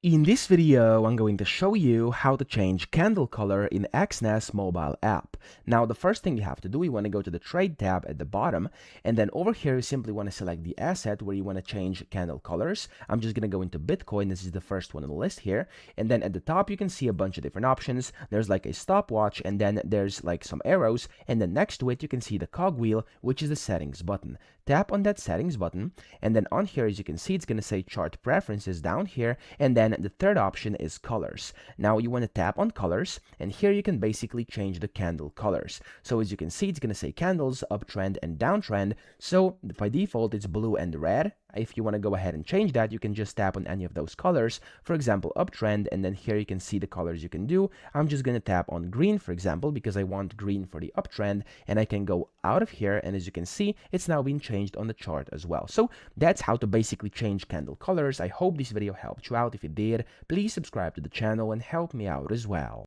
In this video, I'm going to show you how to change candle color in Exness mobile app. Now, the first thing you have to do, you want to go to the Trade tab at the bottom, and then over here, you simply want to select the asset where you want to change candle colors. I'm just going to go into Bitcoin. This is the first one on the list here. And then at the top, you can see a bunch of different options. There's like a stopwatch, and then there's like some arrows. And then next to it, you can see the cogwheel, which is the settings button. Tap on that settings button, and then on here, as you can see, it's going to say chart preferences down here, and then the third option is colors. Now you want to tap on colors, and here you can basically change the candle colors. So as you can see, it's going to say candles, uptrend and downtrend. So by default, it's blue and red. If you want to go ahead and change that, you can just tap on any of those colors. For example, uptrend, and then here you can see the colors you can do. I'm just going to tap on green, for example, because I want green for the uptrend, and I can go out of here, and as you can see, it's now been changed on the chart as well. So that's how to basically change candle colors. I hope this video helped you out. If it did, please subscribe to the channel and help me out as well.